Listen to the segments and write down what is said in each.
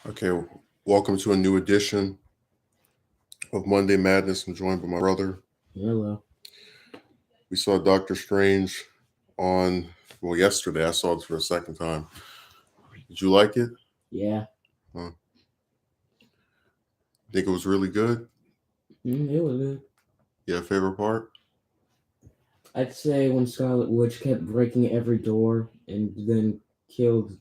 Okay, welcome to a new edition of Monday Madness. I'm joined by my brother. Hello. We saw Doctor Strange on, well, yesterday. I saw it for the second time. Did you like it? Yeah, Huh. Think it was really good? it was good. Yeah, favorite part? I'd say when Scarlet Witch kept breaking every door and then killed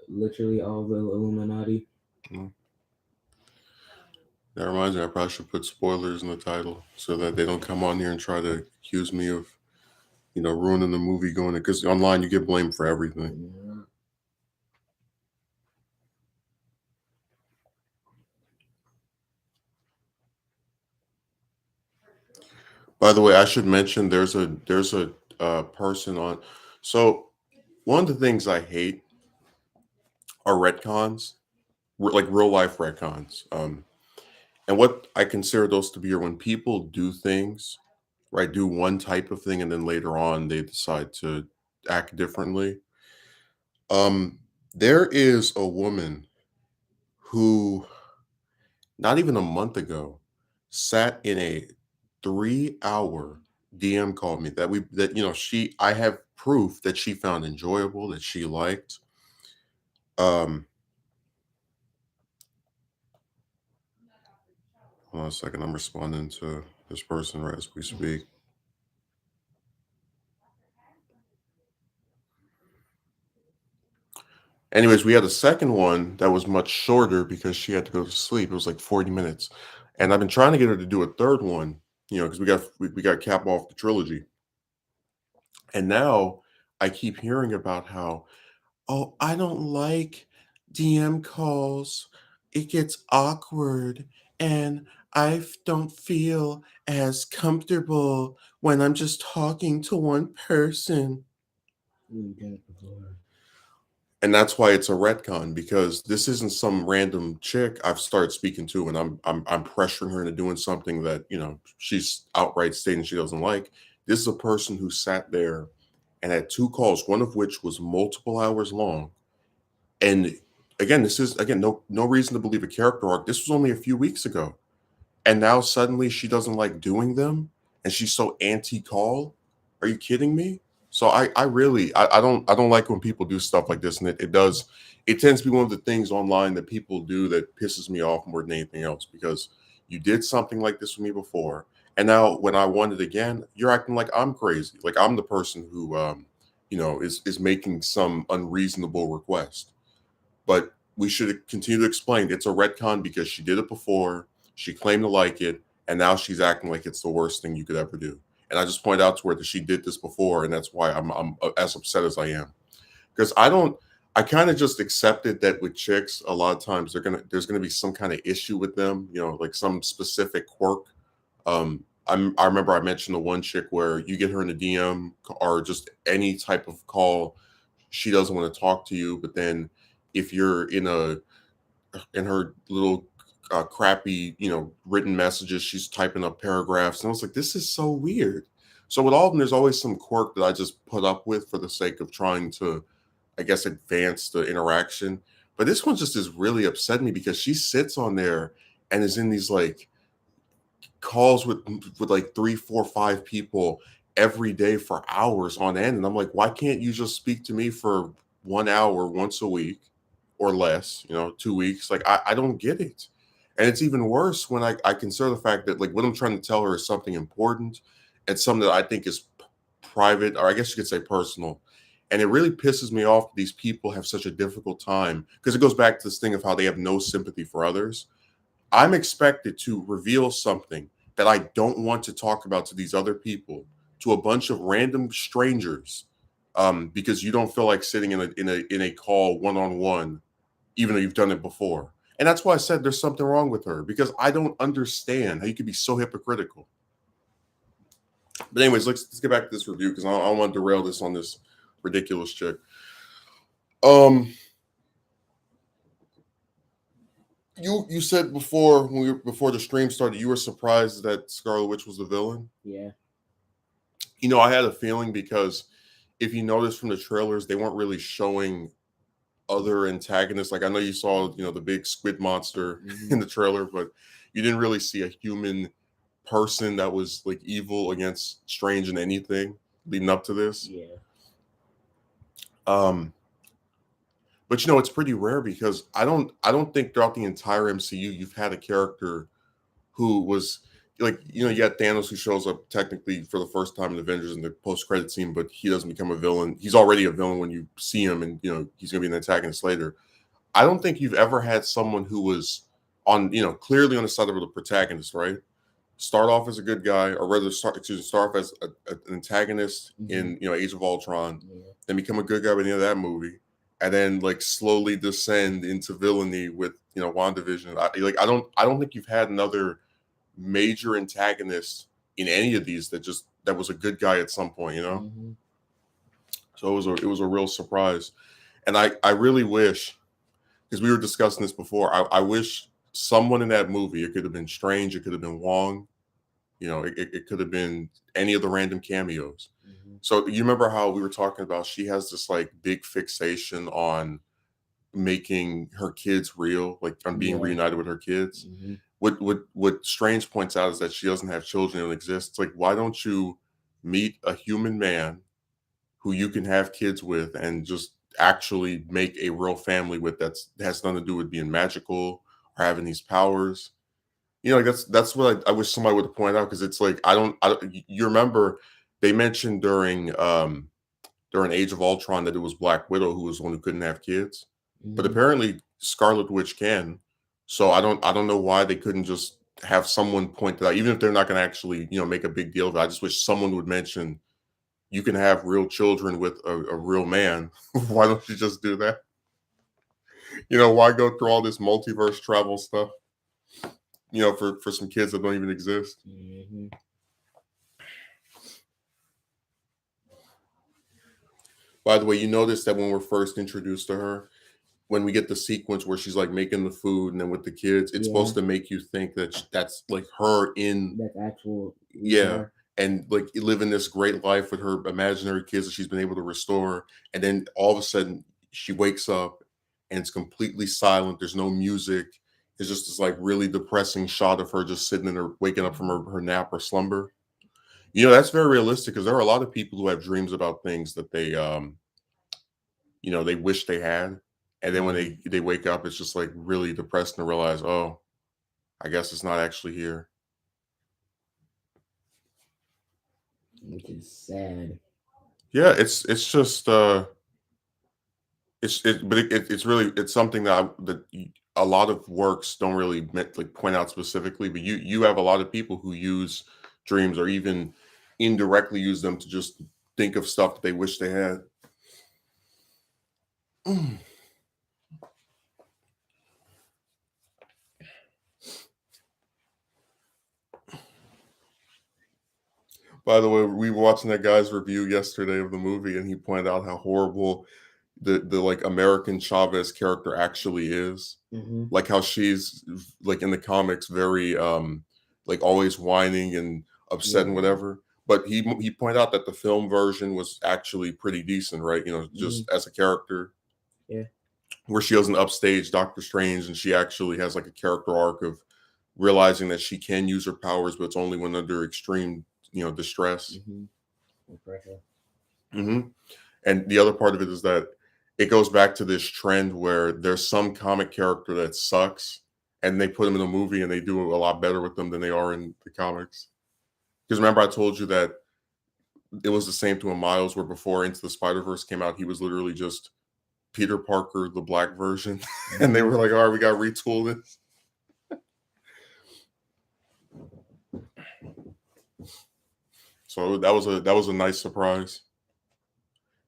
literally all the Illuminati. Hmm. That reminds me, I probably should put spoilers in the title so that they don't come on here and try to accuse me of, ruining the movie going because online you get blamed for everything. Yeah. By the way, I should mention there's a person on. So one of the things I hate are retcons, like real life retcons. And what I consider those to be are when people do things, right? Do one type of thing and then later on they decide to act differently. Um, there is a woman who not even a month ago sat in a 3 hour DM called me that she I have proof that she found enjoyable, that she liked. Um, Hold on a second, I'm responding to this person right as we speak. Anyways, we had a second one that was much shorter because she had to go to sleep. It was like 40 minutes. And I've been trying to get her to do a third one, because we got cap off the trilogy. And now I keep hearing about how, oh, I don't like DM calls. It gets awkward and don't feel as comfortable when I'm just talking to one person. We've done it before. And that's why it's a retcon because this isn't some random chick I've started speaking to and I'm pressuring her into doing something that she's outright stating she doesn't like. This is a person who sat there and had two calls, one of which was multiple hours long. And again, this is again no reason to believe a character arc. This was only a few weeks ago, and now suddenly she doesn't like doing them, and she's so anti-call. Are you kidding me? So I really I don't like when people do stuff like this, and it tends to be one of the things online that people do that pisses me off more than anything else because you did something like this with me before, and now when I want it again, you're acting like I'm crazy, like I'm the person who is making some unreasonable request. But we should continue to explain it's a retcon because she did it before, she claimed to like it, and now she's acting like it's the worst thing you could ever do. And I just point out to her that she did this before, and that's why I'm as upset as I am. Because I kind of just accepted that with chicks, a lot of times there's gonna be some kind of issue with them, like some specific quirk. I remember I mentioned the one chick where you get her in a DM or just any type of call, she doesn't want to talk to you, but then if you're in her little crappy written messages, she's typing up paragraphs, and I was like, this is so weird. So with all of them, there's always some quirk that I just put up with for the sake of trying to, I guess, advance the interaction. But this one just is really upsetting me because she sits on there and is in these like calls with like three, four, five people every day for hours on end. And I'm like, why can't you just speak to me for 1 hour once a week or less, 2 weeks? Like, I don't get it. And it's even worse when I consider the fact that like what I'm trying to tell her is something important and something that I think is private, or I guess you could say personal. And it really pisses me off that these people have such a difficult time because it goes back to this thing of how they have no sympathy for others. I'm expected to reveal something that I don't want to talk about to these other people, to a bunch of random strangers, because you don't feel like sitting in a call one on one, even though you've done it before. And that's why I said there's something wrong with her because I don't understand how you could be so hypocritical. But anyways, let's get back to this review because I don't want to derail this on this ridiculous chick. Um, you said before before the stream started, you were surprised that Scarlet Witch was the villain. Yeah. I had a feeling because if you notice from the trailers, they weren't really showing other antagonists. Like I know you saw, the big squid monster Mhm. in the trailer, but you didn't really see a human person that was like evil against Strange in anything leading up to this. Yeah. Um, but it's pretty rare because I don't think throughout the entire MCU you've had a character who was like, you got Thanos who shows up technically for the first time in Avengers in the post credit scene, but he doesn't become a villain. He's already a villain when you see him, and he's gonna be an antagonist later. I don't think you've ever had someone who was on, clearly on the side of the protagonist, right? Start off as a good guy, or rather, start off as an antagonist Mhm. in Age of Ultron, Yeah. then become a good guy by the end of that movie, and then like slowly descend into villainy with WandaVision. I don't think you've had another major antagonist in any of these that was a. Guy at some point. Mhm. So it was a real surprise, and I really wish, because we were discussing this before, I wish someone in that movie, it could have been Strange, it could have been Wong, it could have been any of the random cameos. Mhm. So you remember how we were talking about she has this like big fixation on making her kids real, like on being Yeah. reunited with her kids. Mhm. What Strange points out is that she doesn't have children that exist. It's like, why don't you meet a human man who you can have kids with and just actually make a real family with that has nothing to do with being magical or having these powers. Like that's what I wish somebody would point out, because it's like you remember they mentioned during Age of Ultron that it was Black Widow who was the one who couldn't have kids, but Mhm. apparently Scarlet Witch can. So I don't know why they couldn't just have someone point that out, even if they're not going to actually make a big deal of it. I just wish someone would mention you can have real children with a real man. Why don't you just do that? Why go through all this multiverse travel stuff? For some kids that don't even exist. Mhm. By the way, you notice that when we're first introduced to her, when we get the sequence where she's like making the food and then with the kids, it's Yeah. supposed to make you think that that's like her in, That's actual yeah, her. and like living this great life with her imaginary kids that she's been able to restore. And then all of a sudden she wakes up and it's completely silent. There's no music. It's just this like really depressing shot of her just sitting in her, waking up from her nap or slumber. That's very realistic, because there are a lot of people who have dreams about things that they wish they had. And then when Mhm. they wake up, it's just like really depressed and realize, oh, I guess it's not actually here. Which is sad. Yeah, it's just it's really it's something a lot of works don't really like point out specifically, but you have a lot of people who use dreams or even indirectly use them to just think of stuff that they wish they had. By the way, we were watching that guy's review yesterday of the movie, and he pointed out how horrible the like American Chavez character actually is. Mhm. Like how she's like in the comics very like always whining and upset and Yeah. whatever. But he pointed out that the film version was actually pretty decent, right? Mhm. Just as a character, Yeah. where she doesn't upstage Doctor Strange, and she actually has like a character arc of realizing that she can use her powers, but it's only when under extreme, distress. Mhm. No pressure. hmm And the other part of it is that it goes back to this trend where there's some comic character that sucks, and they put them in a movie and they do a lot better with them than they are in the comics. Because remember, I told you that it was the same to a Miles, where before Into the Spider Verse came out, he was literally just Peter Parker, the black version, and they Mhm. were like, "All right, we got to retool this." So that was a nice surprise.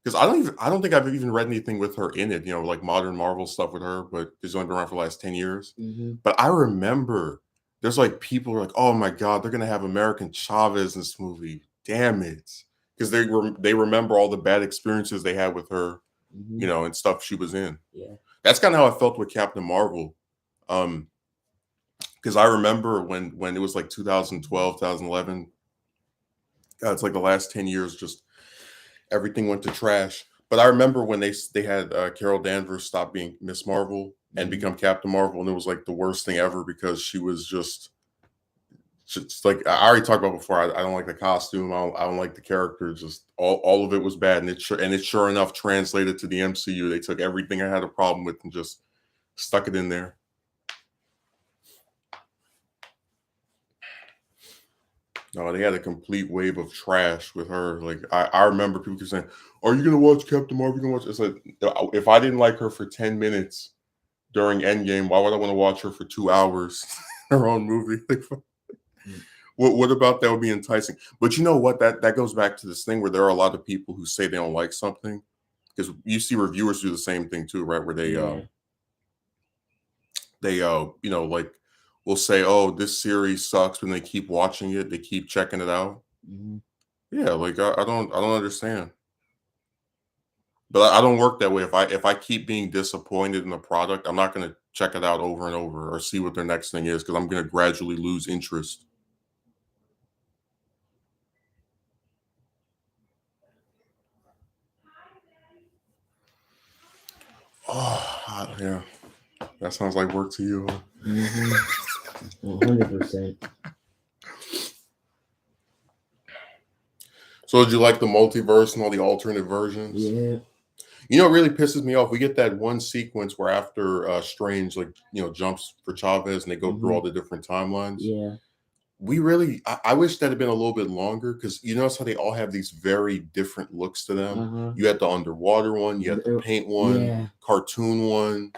Because I don't think I've even read anything with her in it, like modern Marvel stuff with her, but it's only been around for the last 10 years. Mhm. But I remember there's like people who are like, oh my God, they're gonna have American Chavez in this movie. Damn it. Because they remember all the bad experiences they had with her, Mhm. and stuff she was in. Yeah. That's kind of how I felt with Captain Marvel. Um, because I remember when it was like 2012, 2011, it's like the last 10 years, just everything went to trash. But I remember when they had Carol Danvers stop being Miss Marvel and Mhm. become Captain Marvel, and it was like the worst thing ever because she was just like I already talked about before. I don't like the costume. I don't like the character. Just all of it was bad, and it sure enough translated to the MCU. They took everything I had a problem with and just stuck it in there. No, they had a complete wave of trash with her. Like I remember people keep saying, "Are you gonna watch Captain Marvel? You gonna watch?" It's like if I didn't like her for 10 minutes during Endgame, why would I want to watch her for 2 hours? Her own movie. Like, Mm. what about that would be enticing? But you know what? That goes back to this thing where there are a lot of people who say they don't like something because you see reviewers do the same thing too, right? Where Yeah. they you know like will say, "Oh, this series sucks," when they keep watching it, they keep checking it out. Mhm. Yeah, like I don't understand. But I don't work that way. If I keep being disappointed in the product, I'm not going to check it out over and over or see what their next thing is because I'm going to gradually lose interest. Oh, yeah, that sounds like work to you. Huh? Mhm. 100%. So, did you like the multiverse and all the alternate versions? Yeah. You know, it really pisses me off. We get that one sequence where after Strange, like jumps for Chavez, and they go through all Mhm. the different timelines. Yeah. We really, I wish that had been a little bit longer because you notice how they all have these very different looks to them. Uh-huh. You had the underwater one, you had the paint one, Yeah. cartoon one,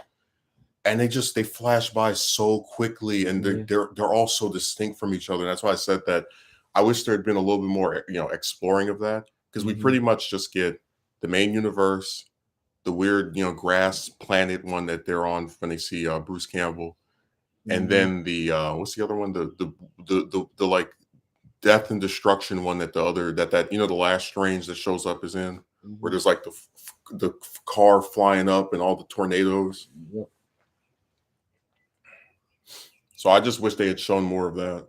and they flash by so quickly, and Yeah. they're all so distinct from each other. That's why I said that I wish there had been a little bit more, exploring of that because we Mhm. pretty much just get the main universe, the weird, grass planet one that they're on when they see Bruce Campbell, and Mhm. then the what's the other one? The like death and destruction one that the other that the last Strange that shows up is in, where Mhm. there's like the car flying up and all the tornadoes. Yep. So I just wish they had shown more of that.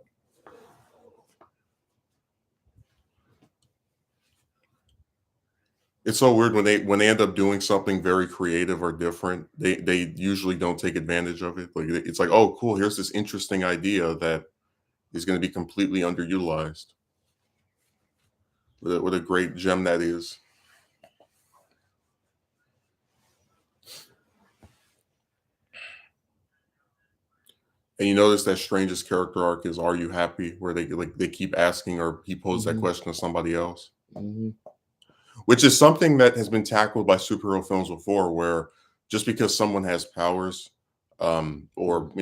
It's so weird when they end up doing something very creative or different, they usually don't take advantage of it. Like it's like, oh, cool, here's this interesting idea that is going to be completely underutilized. What a great gem that is. And you notice that Strange's character arc is "Are you happy?" Where they keep asking, or he posed that Mhm. question to somebody else, Mhm. which is something that has been tackled by superhero films before, where just because someone has powers, or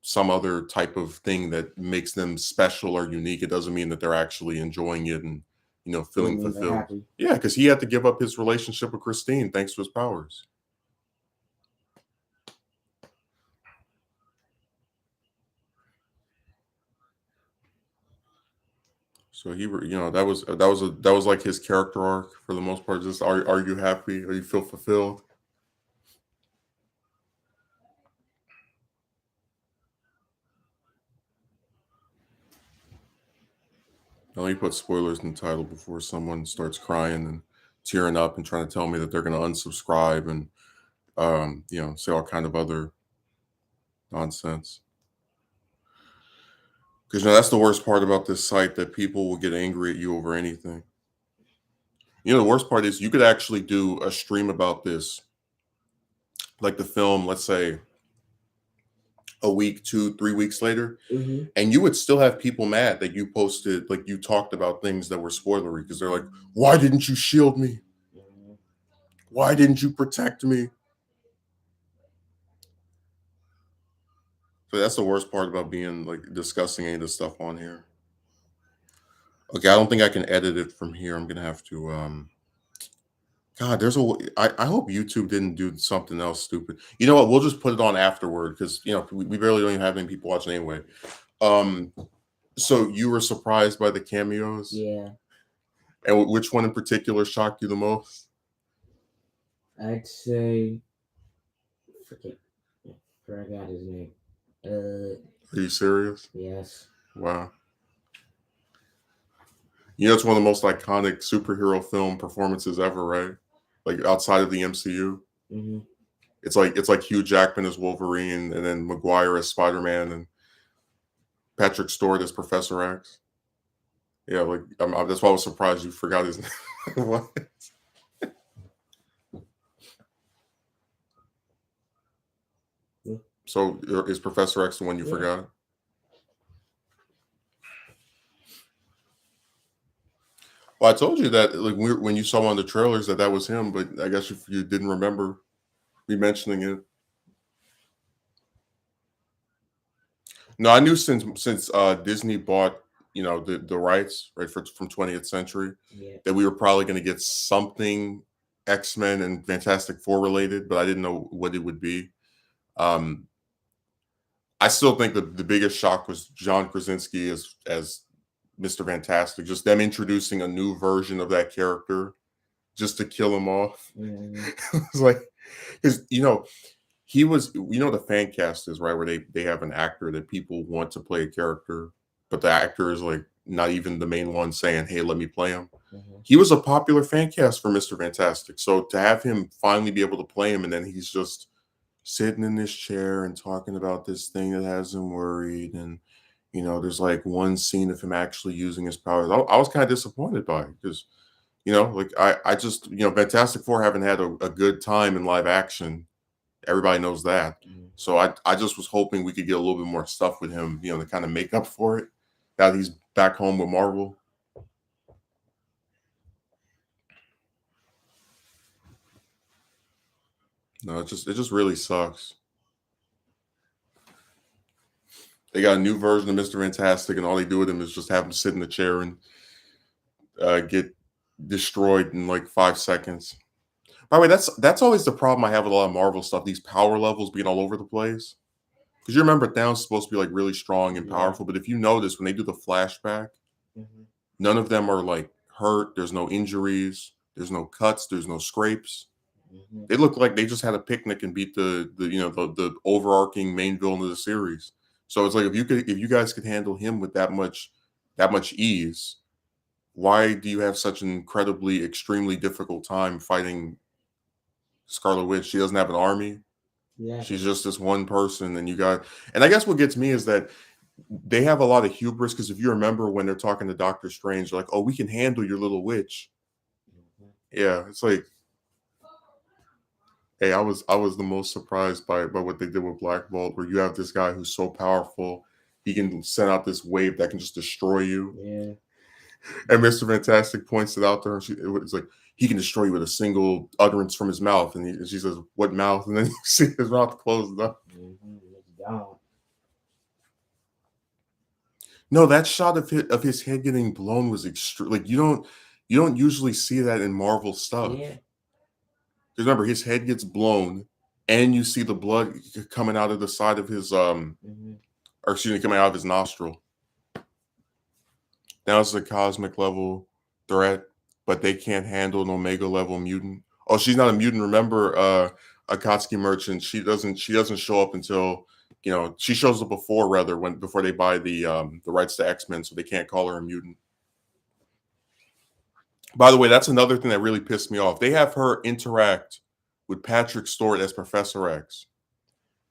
some other type of thing that makes them special or unique, it doesn't mean that they're actually enjoying it and It feeling means they're fulfilled. happy. Yeah, because he had to give up his relationship with Christine thanks to his powers. So that was like his character arc for the most part. Just are you happy? Are you feel fulfilled? Now, let me put spoilers in the title before someone starts crying and tearing up and trying to tell me that they're going to unsubscribe and say all kind of other nonsense. Because that's the worst part about this site, that people will get angry at you over anything. The worst part is you could actually do a stream about this, like the film, let's say a week, 2, 3 weeks later, Mhm. and you would still have people mad that you posted, like you talked about things that were spoilery because they're like, why didn't you shield me? Mhm. Why didn't you protect me? So that's the worst part about being like discussing any of this stuff on here. Okay, I don't think I can edit it from here. I'm gonna have to God, I hope YouTube didn't do something else stupid. You know what? We'll just put it on afterward because we barely don't even have any people watching anyway. Um so you were surprised by the cameos? Yeah. And which one in particular shocked you the most? I'd say forget forgot his name. Are you serious? Yes. Wow. It's one of the most iconic superhero film performances ever, right? like outside of the MCU. Hmm. It's like Hugh Jackman as Wolverine, and then Maguire as Spider-Man, and Patrick Stewart as Professor X. Yeah, like that's why I was surprised you forgot his name. What? Yeah. So is Professor X the one you Yeah. forgot? Well, I told you that like when you saw one of the trailers that was him, but I guess you didn't remember me mentioning it. No, I knew since Disney bought the rights right from 20th Century Yeah. that we were probably going to get something X-Men and Fantastic Four related, but I didn't know what it would be. Um, I still think the biggest shock was John Krasinski as Mr. Fantastic. Just them introducing a new version of that character just to kill him off. Hmm. It's like, because he was, the fan cast is right where they have an actor that people want to play a character, but the actor is like not even the main one saying, "Hey, let me play him." Hmm. He was a popular fan cast for Mr. Fantastic, so to have him finally be able to play him, and then he's just sitting in this chair and talking about this thing that has him worried, and there's like one scene of him actually using his powers. I was kind of disappointed by it because like I just Fantastic Four haven't had a good time in live action. Everybody knows that. So I just was hoping we could get a little bit more stuff with him, to kind of make up for it. Now that he's back home with Marvel. No, it just really sucks. They got a new version of Mr. Fantastic, and all they do with him is just have him sit in the chair and get destroyed in like 5 seconds. By the way, that's always the problem I have with a lot of Marvel stuff. These power levels being all over the place. Because you remember Thanos is supposed to be like really strong and Yeah. powerful, but if you notice when they do the flashback, Hmm. none of them are like hurt. There's no injuries. There's no cuts. There's no scrapes. Hmm. They look like they just had a picnic and beat the overarching main villain of the series. So it's like if you guys could handle him with that much ease, why do you have such an incredibly extremely difficult time fighting Scarlet Witch? She doesn't have an army. Yeah. She's just this one person, and I guess what gets me is that they have a lot of hubris because if you remember when they're talking to Doctor Strange, they're like, "Oh, we can handle your little witch." Hmm. Yeah, it's like, hey, I was the most surprised by what they did with Black Bolt, where you have this guy who's so powerful, he can send out this wave that can just destroy you. Yeah. And Mr. Fantastic points it out to her, and it's like he can destroy you with a single utterance from his mouth, and she says, "What mouth?" And then you see his mouth closed up. It's gone. No, that shot of his head getting blown was extreme. Like you don't usually see that in Marvel stuff. Yeah. Because remember, his head gets blown, and you see the blood coming out of the side of his Hmm. or excuse me, coming out of his nostril. Now it's a cosmic level threat, but they can't handle an Omega level mutant. Oh, she's not a mutant. Remember, Akatsuki Merchant. She doesn't show up until she shows up before rather before they buy the rights to X-Men, so they can't call her a mutant. By the way, that's another thing that really pissed me off. They have her interact with Patrick Stewart as Professor X.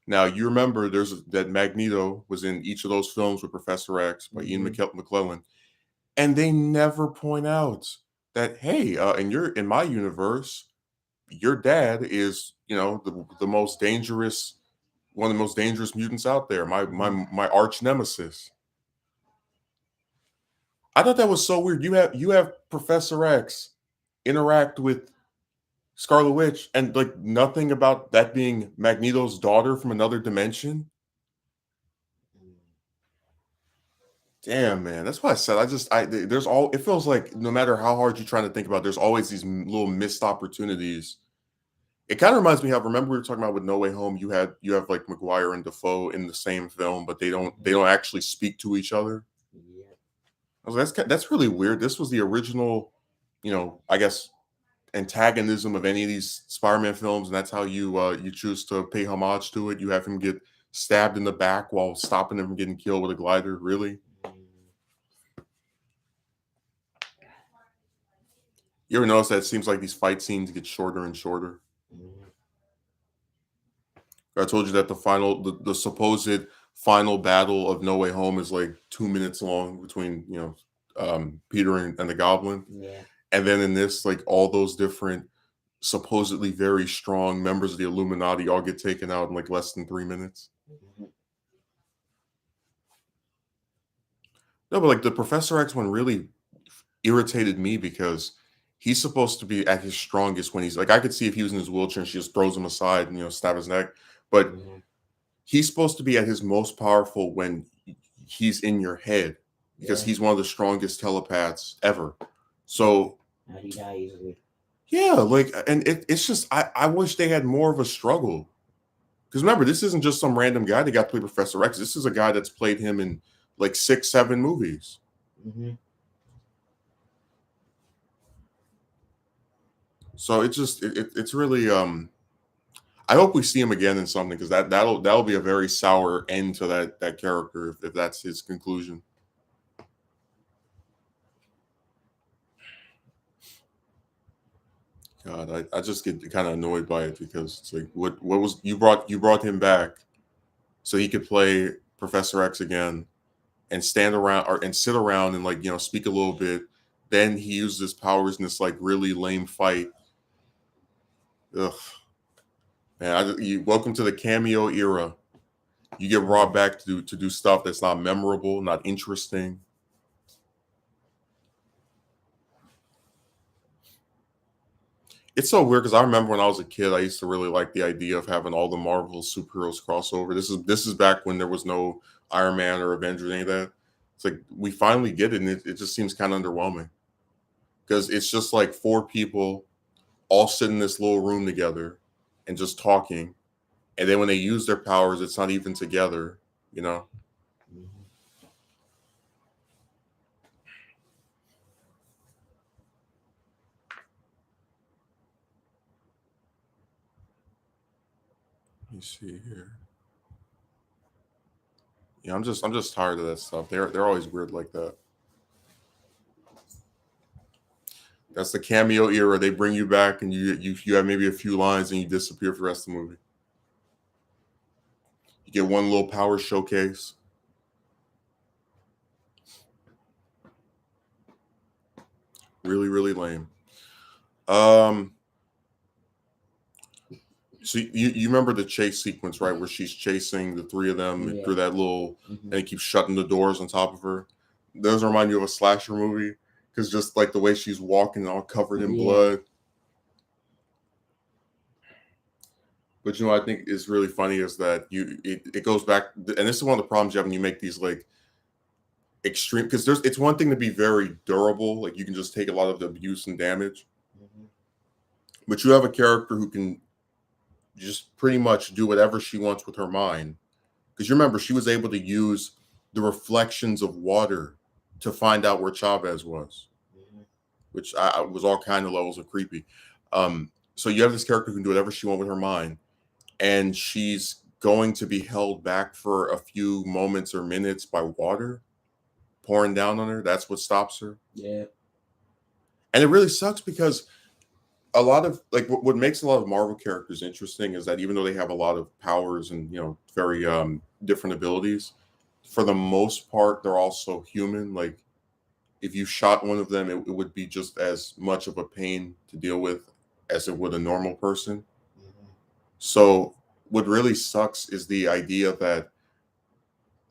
Now you remember that Magneto was in each of those films with Professor X by Ian McKellen, and they never point out that hey, in my universe, your dad is the most dangerous, one of the most dangerous mutants out there. My arch nemesis. I thought that was so weird. You have Professor X interact with Scarlet Witch, and like nothing about that being Magneto's daughter from another dimension. Damn, man, that's why I said there's all it feels like no matter how hard you're trying to think about, there's always these little missed opportunities. It kind of reminds me of remember we were talking about with No Way Home. You have like Maguire and Defoe in the same film, but they don't actually speak to each other. Yeah. I was like, that's really weird. This was the original, I guess antagonism of any of these Spider-Man films, and that's how you choose to pay homage to it. You have him get stabbed in the back while stopping him from getting killed with a glider. Really? You ever notice that it seems like these fight scenes get shorter and shorter? Mhm. I told you that the supposed final battle of No Way Home is like 2 minutes long between Peter and the Goblin, Yeah. and then in this, like all those different supposedly very strong members of the Illuminati all get taken out in like less than 3 minutes. Mhm. No, but like the Professor X one really irritated me because he's supposed to be at his strongest when he's like I could see if he was in his wheelchair and she just throws him aside and stab his neck, but Mhm. he's supposed to be at his most powerful when he's in your head because Yeah. he's one of the strongest telepaths ever. So How'd he die easily? yeah, like and it's just I wish they had more of a struggle. Because remember, this isn't just some random guy that got to play Professor X. This is a guy that's played him in like 6, 7 movies. Mhm. So it's really I hope we see him again in something because that'll be a very sour end to that character if that's his conclusion. God, I just get kind of annoyed by it because it's like what was you brought him back so he could play Professor X again and stand around or and sit around and like speak a little bit. Then he used his powers in this like really lame fight. Ugh, man, welcome to the cameo era. You get brought back to do stuff that's not memorable, not interesting. It's so weird because I remember when I was a kid, I used to really like the idea of having all the Marvel superheroes crossover. This is back when there was no Iron Man or Avengers, any of that. It's like we finally get it, and it just seems kind of underwhelming because it's just like four people all sit in this little room together and just talking, and then when they use their powers, it's not even together. You know? Mhm. Let me see here. Yeah, I'm just tired of that stuff. They're always weird like that. That's the cameo era. They bring you back, and you have maybe a few lines, and you disappear for the rest of the movie. You get one little power showcase. Really, really lame. Um, so you remember the chase sequence, right? Where she's chasing the three of them Yeah. through that little, Mhm. and it keeps shutting the doors on top of her. Those remind you of a slasher movie because just like the way she's walking, all covered in Yeah. blood. But what I think is really funny is that it goes back, and this is one of the problems you have when you make these like extreme because it's one thing to be very durable, like you can just take a lot of the abuse and damage, Mhm. but you have a character who can just pretty much do whatever she wants with her mind. Because you remember, she was able to use the reflections of water to find out where Chavez was, Mhm. which was all kind of levels of creepy. So you have this character who can do whatever she wants with her mind, and she's going to be held back for a few moments or minutes by water pouring down on her. That's what stops her. Yeah. And it really sucks because a lot of like what makes a lot of Marvel characters interesting is that even though they have a lot of powers and very different abilities, for the most part they're also human. Like if you shot one of them, it would be just as much of a pain to deal with as it would a normal person. Mhm. So what really sucks is the idea that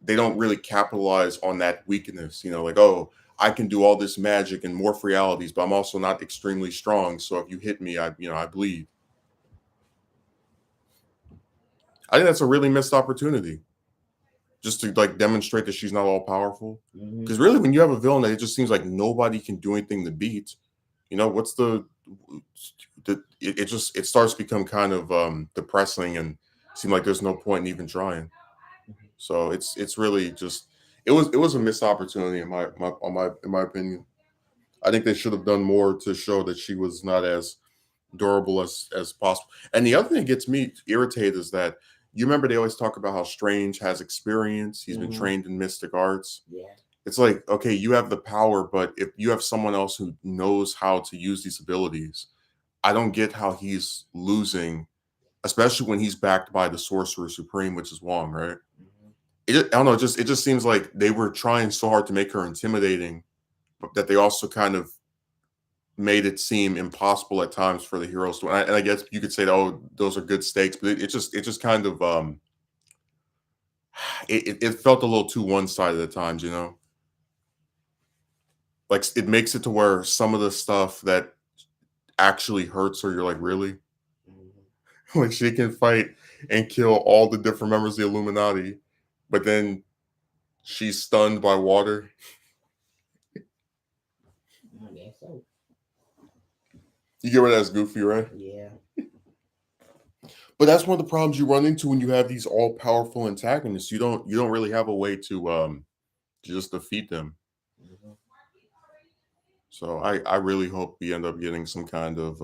they don't really capitalize on that weakness. Like, oh, I can do all this magic and morph realities, but I'm also not extremely strong. So if you hit me, I bleed. I think that's a really missed opportunity just to like demonstrate that she's not all powerful. Mhm. Because really, when you have a villain that it just seems like nobody can do anything to beat, what's it starts to become kind of depressing and seem like there's no point in even trying. Mhm. So it's really just it was a missed opportunity in my opinion. I think they should have done more to show that she was not as durable as possible. And the other thing that gets me irritated is that you remember they always talk about how Strange has experience. He's been Mhm. trained in mystic arts. Yeah. It's like, okay, you have the power, but if you have someone else who knows how to use these abilities, I don't get how he's losing, especially when he's backed by the Sorcerer Supreme, which is Wong, right? Mhm. I don't know, it just seems like they were trying so hard to make her intimidating, but that they also kind of made it seem impossible at times for the heroes to. And I guess you could say, that, oh, those are good stakes, but it just kind of it felt a little too one sided at times, you know. Like it makes it to where some of the stuff that actually hurts her, you're like, really? Mhm. Like she can fight and kill all the different members of the Illuminati, but then she's stunned by water. I guess so. You get rid of that's goofy, right? Yeah. But that's one of the problems you run into when you have these all powerful antagonists. You don't really have a way to just defeat them. Mhm. So I really hope we end up getting some kind of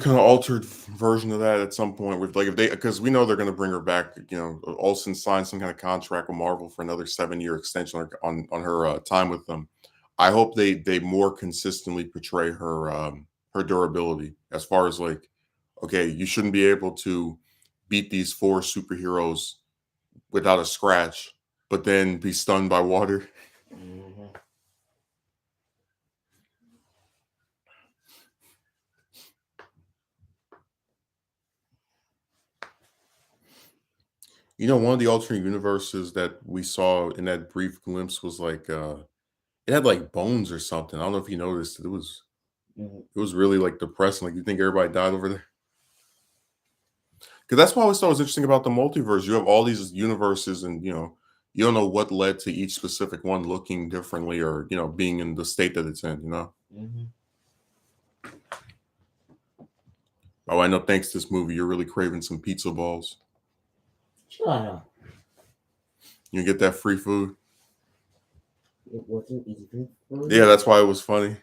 altered version of that at some point with like if they because we know they're going to bring her back. You know, Olsen signed some kind of contract with Marvel for another 7 year extension on her time with them. I hope they more consistently portray her her durability as far as like, okay, you shouldn't be able to beat these four superheroes without a scratch, but then be stunned by water. Mhm. You know, one of the alternate universes that we saw in that brief glimpse was like it had like bones or something. I don't know if you noticed. Mhm. It was really like depressing. Like you think everybody died over there. Because that's what I always thought was interesting about the multiverse. You have all these universes, and you don't know what led to each specific one looking differently, or being in the state that it's in. Mhm. Oh, I know. Thanks to this movie, you're really craving some pizza balls. Shut up. You get that free food. It wasn't even Yeah, free. that's why it was funny.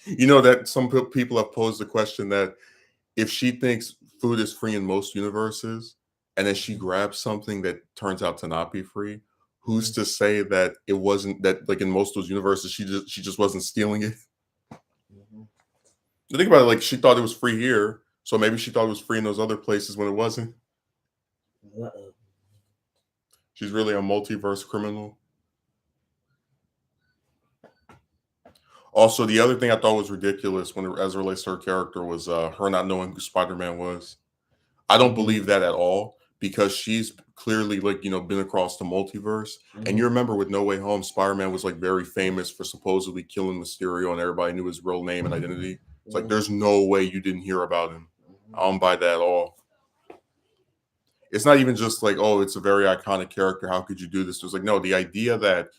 You know that some people have posed the question that if she thinks food is free in most universes, and then she grabs something that turns out to not be free, who's Mhm. to say that it wasn't that like in most of those universes she just wasn't stealing it? Mhm. You think about it, like she thought it was free here, so maybe she thought it was free in those other places when it wasn't. Uh-oh. She's really a multiverse criminal. Also, the other thing I thought was ridiculous as it relates to her character was her not knowing who Spider-Man was. I don't Mhm. believe that at all because she's clearly like, been across the multiverse. And you Mhm. remember with No Way Home, Spider-Man was like very famous for supposedly killing Mysterio and everybody knew his real name and identity. It's like Yeah. there's no way you didn't hear about him. Mhm. I don't buy that at all. It's not even just like, oh, it's a very iconic character. How could you do this? It was like, no, the idea that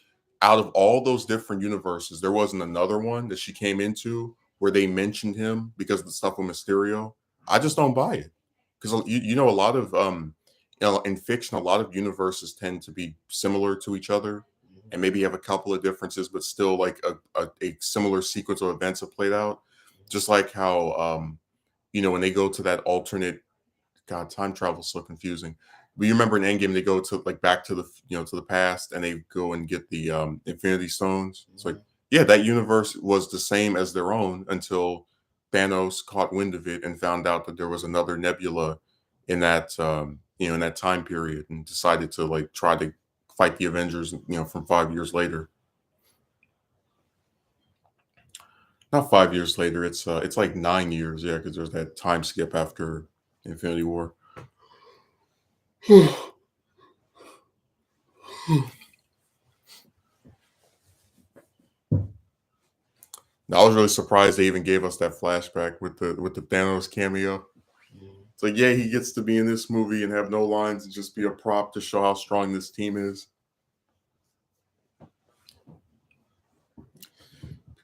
out of all those different universes, there wasn't another one that she came into where they mentioned him because of the stuff with Mysterio. I just don't buy it. Because a lot of in fiction, a lot of universes tend to be similar to each other Mhm. and maybe have a couple of differences, but still like a similar sequence of events have played out. Just like how when they go to that alternate. God, time travel is so confusing. But you remember in Endgame, they go to like back to the to the past, and they go and get the Infinity Stones. It's like, Mhm. yeah, that universe was the same as their own until Thanos caught wind of it and found out that there was another nebula in that in that time period, and decided to like try to fight the Avengers. From 5 years later, not 5 years later. It's like 9 years, yeah, because there's that time skip after Infinity War. I was really surprised they even gave us that flashback with the Thanos cameo. Mhm. It's like, yeah, he gets to be in this movie and have no lines and just be a prop to show how strong this team is.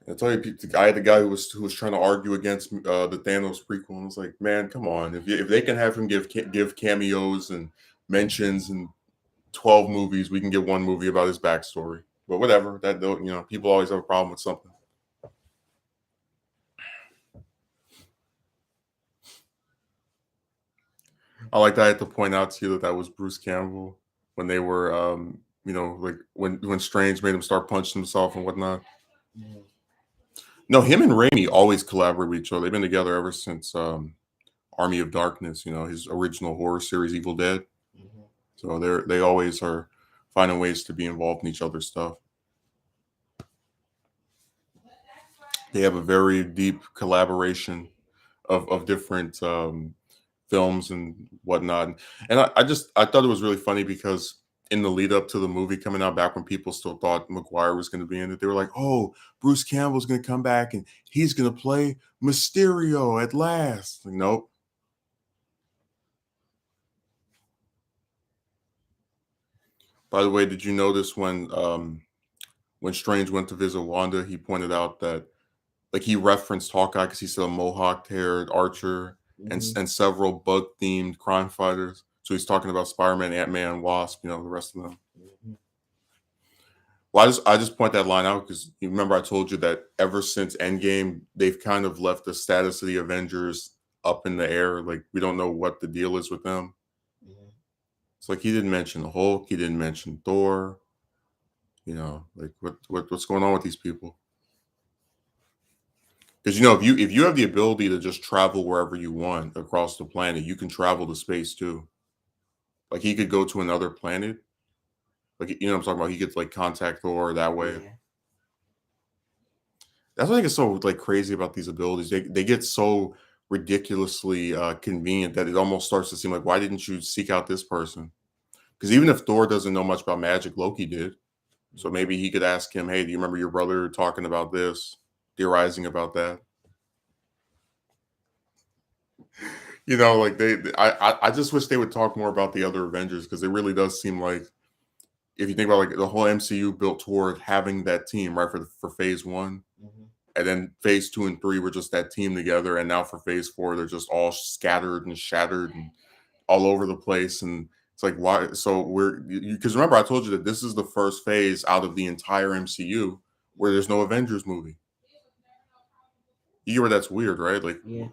I tell you, the guy who was trying to argue against the Thanos prequel, and I was like, man, come on! If they can have him give cameos and mentions in 12 movies, we can get one movie about his backstory. But whatever, that don't people always have a problem with something. I like that I had to point out to you that that was Bruce Campbell. when they were, like when Strange made him start punching himself and whatnot. Mhm. No, him and Raimi always collaborate with each other. They've been together ever since Army of Darkness. His original horror series, Evil Dead. Mhm. So they always are finding ways to be involved in each other's stuff. They have a very deep collaboration of different films and whatnot. And I thought it was really funny because in the lead up to the movie coming out, back when people still thought Maguire was going to be in it, they were like, "Oh, Bruce Campbell's going to come back and he's going to play Mysterio at last." Like, nope. By the way, did you notice when Strange went to visit Wanda, he pointed out that like he referenced Hawkeye because he said a mohawk-haired archer Mhm. and several bug-themed crime fighters. So he's talking about Spider-Man, Ant-Man, Wasp, the rest of them. Mhm. Well, I just point that line out because you remember I told you that ever since Endgame, they've kind of left the status of the Avengers up in the air. Like we don't know what the deal is with them. Mhm. It's like he didn't mention the Hulk, he didn't mention Thor. Like what's going on with these people? Because if you have the ability to just travel wherever you want across the planet, you can travel to space too. Like he could go to another planet. Like what I'm talking about. He could like contact Thor that way. Yeah. That's what I think is so like crazy about these abilities. They get so ridiculously convenient that it almost starts to seem like why didn't you seek out this person? Because even if Thor doesn't know much about magic, Loki did. So Mhm. maybe he could ask him, "Hey, do you remember your brother talking about this, theorizing about that?" Like I just wish they would talk more about the other Avengers because it really does seem like if you think about like the whole MCU built toward having that team right for phase one, Mhm. and then phase two and three were just that team together, and now for phase four they're just all scattered and shattered and all over the place, and it's like why? So we're because remember I told you that this is the first phase out of the entire MCU where there's no Avengers movie. You hear where that's weird, right? Like Yeah.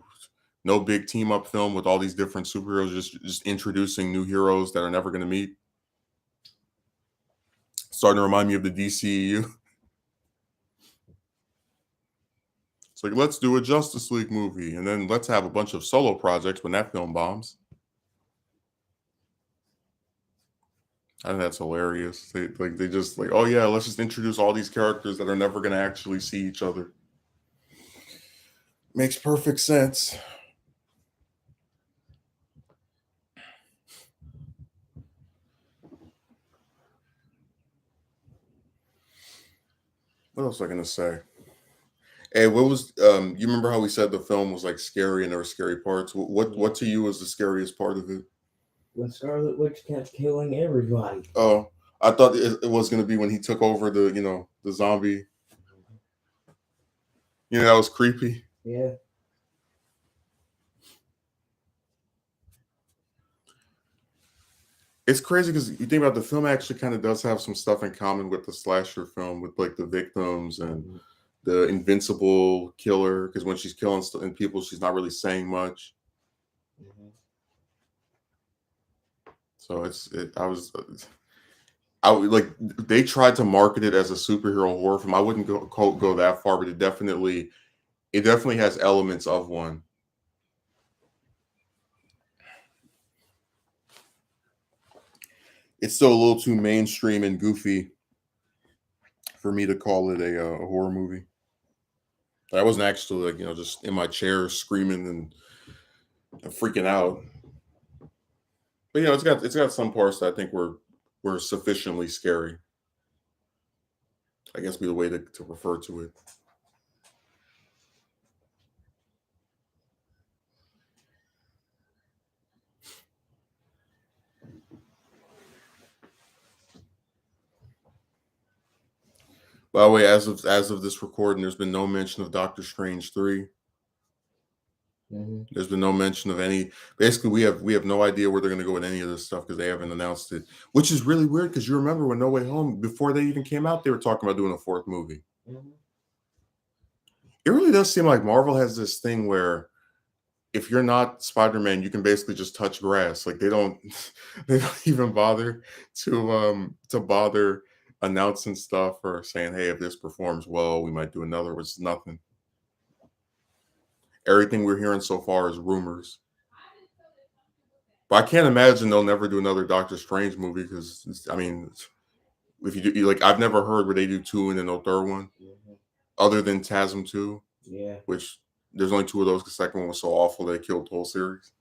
no big team up film with all these different superheroes, just introducing new heroes that are never going to meet. Starting to remind me of the DCEU. It's like let's do a Justice League movie, and then let's have a bunch of solo projects when that film bombs. I think that's hilarious. They just like, oh yeah, let's just introduce all these characters that are never going to actually see each other. Makes perfect sense. What else was I going to say? Hey, what was you remember how we said the film was like scary and there were scary parts? What Yeah. to you was the scariest part of it? When Scarlet Witch kept killing everybody. Oh, I thought it was going to be when he took over the zombie. That was creepy. Yeah. It's crazy because you think about the film actually kind of does have some stuff in common with the slasher film with like the victims and Mhm. the invincible killer because when she's killing and people, she's not really saying much. Mhm. So like they tried to market it as a superhero horror film. I wouldn't go that far, but it definitely has elements of one. It's still a little too mainstream and goofy for me to call it a horror movie. I wasn't actually like just in my chair screaming and freaking out. But it's got some parts that I think were sufficiently scary. I guess be the way to refer to it. By the way, as of this recording, there's been no mention of Doctor Strange 3. Mhm. There's been no mention of any. Basically, we have no idea where they're going to go with any of this stuff because they haven't announced it, which is really weird. Because you remember when No Way Home, before they even came out, they were talking about doing a fourth movie. Mhm. It really does seem like Marvel has this thing where if you're not Spider-Man, you can basically just touch grass. Like they don't they don't even bother to bother announcing stuff or saying, hey, if this performs well, we might do another. It's nothing. Everything we're hearing so far is rumors. But I can't imagine they'll never do another Doctor Strange movie because I mean, if you do like I've never heard where they do two and then no third one, Mhm. other than TASM 2, Yeah. which there's only two of those. The second one was so awful they killed the whole series.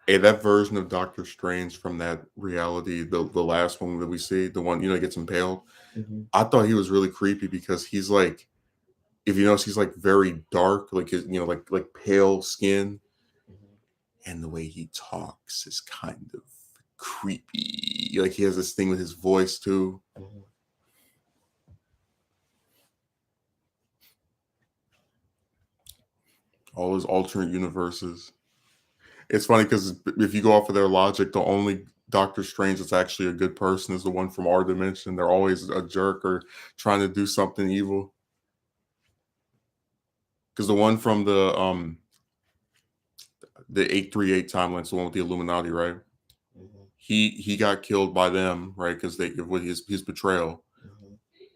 Hey, that version of Doctor Strange from that reality, the last one that we see, the one gets impaled. Hmm. I thought he was really creepy because he's like, if you notice, he's like very dark, like his like pale skin, Hmm. and the way he talks is kind of creepy. Like he has this thing with his voice too. Hmm. All his alternate universes. It's funny because if you go off of their logic, the only Doctor Strange that's actually a good person is the one from our dimension. They're always a jerk or trying to do something evil. Because the one from the 838 timeline, the one with the Illuminati, right? Hmm. He got killed by them, right? Because they with his betrayal. Hmm.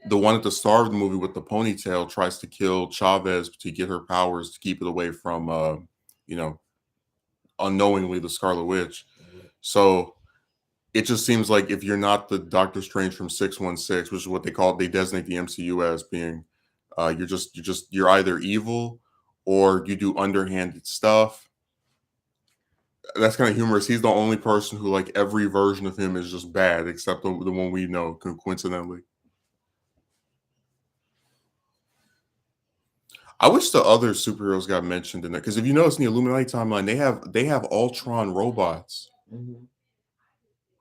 The one at the start of the movie with the ponytail tries to kill Chavez to get her powers to keep it away from you know, unknowingly the Scarlet Witch. So it just seems like if you're not the Doctor Strange from 616, which is what they designate the MCU as being, you're either evil or you do underhanded stuff. That's kind of humorous. He's the only person who like every version of him is just bad, except the one we know coincidentally. I wish the other superheroes got mentioned in there because if you notice in the Illuminati timeline, they have Ultron robots. Hmm.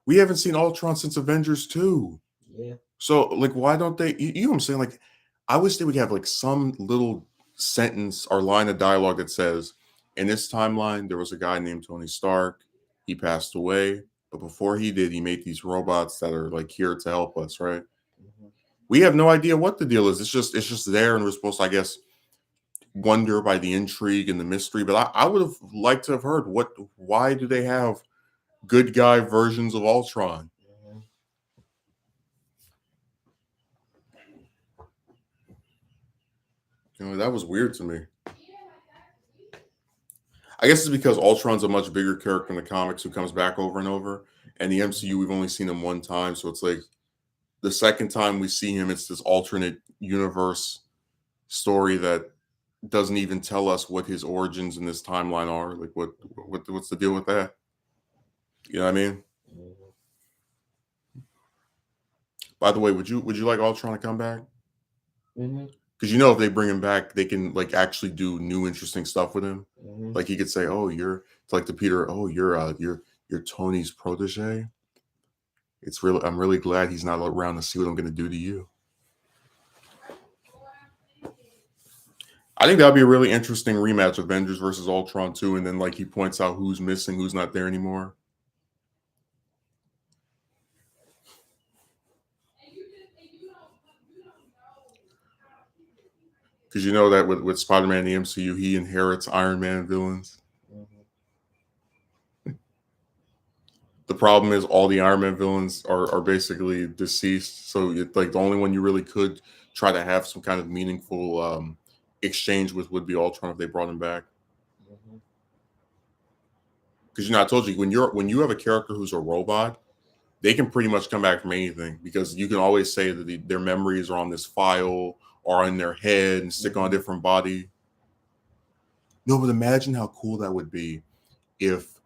We haven't seen Ultron since Avengers 2. Yeah. So, like, why don't they? You know what I'm saying? Like, I wish they would have like some little sentence or line of dialogue that says, "In this timeline, there was a guy named Tony Stark. He passed away, but before he did, he made these robots that are like here to help us." Right? Hmm. We have no idea what the deal is. It's just there, and we're supposed to, I guess, wonder by the intrigue and the mystery. But I would have liked to have heard why do they have good guy versions of Ultron? Hmm. That was weird to me. I guess it's because Ultron's a much bigger character in the comics who comes back over and over. And the MCU, we've only seen him one time. So it's like the second time we see him, it's this alternate universe story that doesn't even tell us what his origins in this timeline are. Like what's the deal with that? You know what I mean? Hmm. By the way, would you like Ultron to come back? Hmm. Because if they bring him back, they can like actually do new interesting stuff with him. Hmm. Like he could say, "Oh, you're," it's like to Peter, "Oh, you're Tony's protege." I'm really glad he's not around to see what I'm going to do to you. I think that'd be a really interesting rematch, Avengers versus Ultron 2, and then like he points out who's missing, who's not there anymore. Because you know that with Spider-Man in the MCU, he inherits Iron Man villains. The problem is all the Iron Man villains are basically deceased. So it's like the only one you really could try to have some kind of meaningful exchange with would be Ultron if they brought him back. Hmm. Because I told you when you have a character who's a robot, they can pretty much come back from anything because you can always say that their memories are on this file or in their head and stick on a different body. No, but imagine how cool that would be if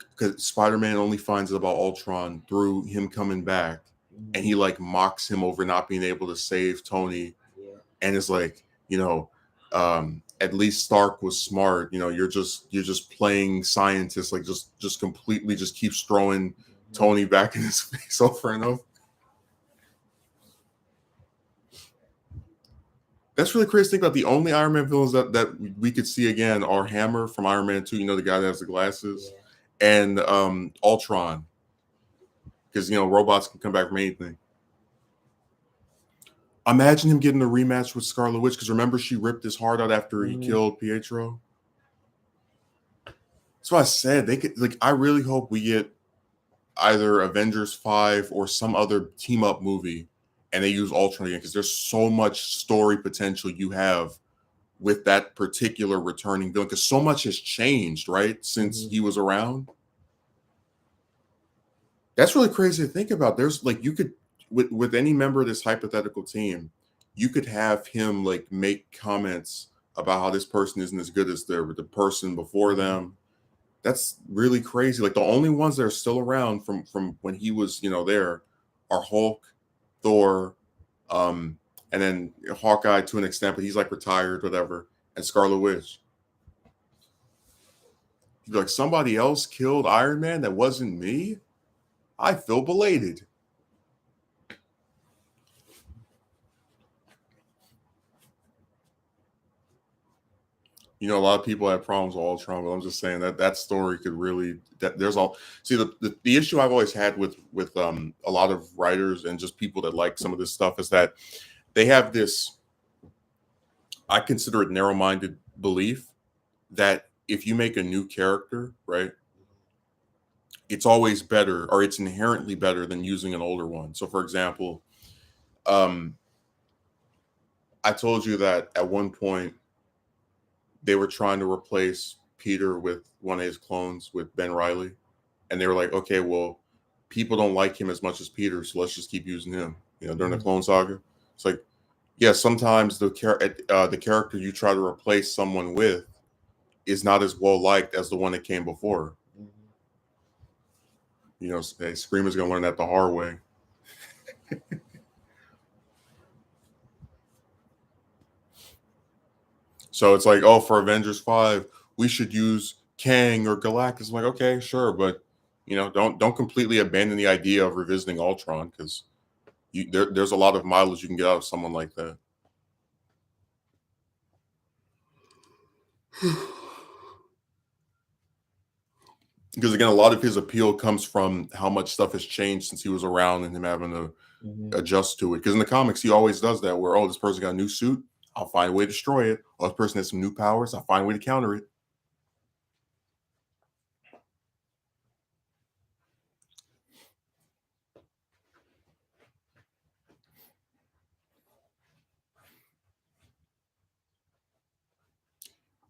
because Spider-Man only finds out about Ultron through him coming back, and he like mocks him over not being able to save Tony, Yeah. and it's like at least Stark was smart. You're just playing scientist, like just completely just keeps throwing Tony back in his face over and over. That's really crazy to think about. The only Iron Man villains that we could see again are Hammer from Iron Man 2, the guy that has the glasses, and Ultron, because robots can come back from anything. Imagine him getting a rematch with Scarlet Witch, because remember she ripped his heart out after he killed Pietro. That's why I said they could, like, I really hope we get either Avengers 5 or some other team up movie and they use Ultron again, because there's so much story potential you have with that particular returning villain, because so much has changed, right, since he was around. That's really crazy to think about. There's like, you could, with any member of this hypothetical team, you could have him like make comments about how this person isn't as good as the person before them. That's really crazy. Like, the only ones that are still around from when he was, there, are Hulk, Thor, and then Hawkeye to an extent, but he's like retired, whatever, and Scarlet Witch. You'd be like, somebody else killed Iron Man that wasn't me? I feel belated. A lot of people have problems with Ultron, but I'm just saying that story could really, that there's all, see, the issue I've always had with a lot of writers and just people that like some of this stuff is that they have this, I consider it narrow-minded belief that if you make a new character, right, it's always better, or it's inherently better than using an older one. So for example, I told you that at one point they were trying to replace Peter with one of his clones, with Ben Reilly. And they were like, okay, well, people don't like him as much as Peter, so let's just keep using him, during the Clone Saga. It's like, yeah, sometimes the character you try to replace someone with is not as well liked as the one that came before. Screamer's going to learn that the hard way. So it's like, oh, for Avengers 5, we should use Kang or Galactus. I'm like, okay, sure, but don't completely abandon the idea of revisiting Ultron, because there's a lot of mileage you can get out of someone like that. Because again, a lot of his appeal comes from how much stuff has changed since he was around and him having to adjust to it. Because in the comics, he always does that, where, oh, this person got a new suit, I'll find a way to destroy it. Oh, this person has some new powers, I'll find a way to counter it.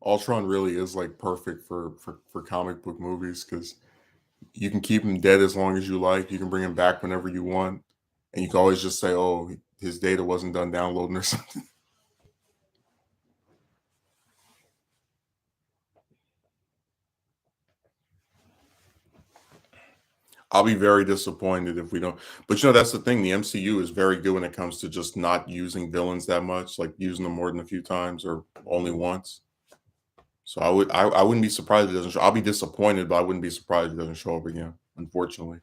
Ultron really is like perfect for comic book movies, because you can keep him dead as long as you like. You can bring him back whenever you want, and you can always just say, "Oh, his data wasn't done downloading or something." I'll be very disappointed if we don't. But that's the thing. The MCU is very good when it comes to just not using villains that much, like using them more than a few times or only once. So I wouldn't be surprised if it doesn't show. I'll be disappointed, but I wouldn't be surprised if it doesn't show up again, unfortunately.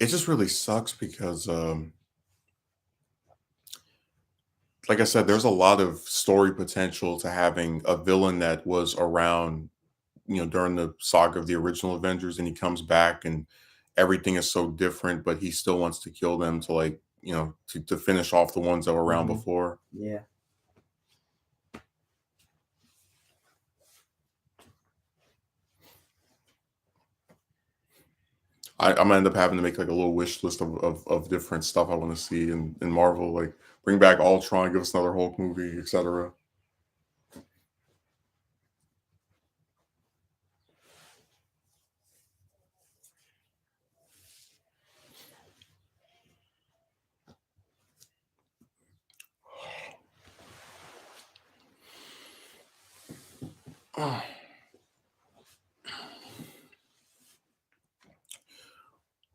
It just really sucks because like I said, there's a lot of story potential to having a villain that was around, during the saga of the original Avengers, and he comes back and everything is so different, but he still wants to kill them to, like, to finish off the ones that were around before. Yeah. I'm gonna end up having to make like a little wish list of different stuff I want to see in Marvel, like bring back Ultron, give us another Hulk movie, etc.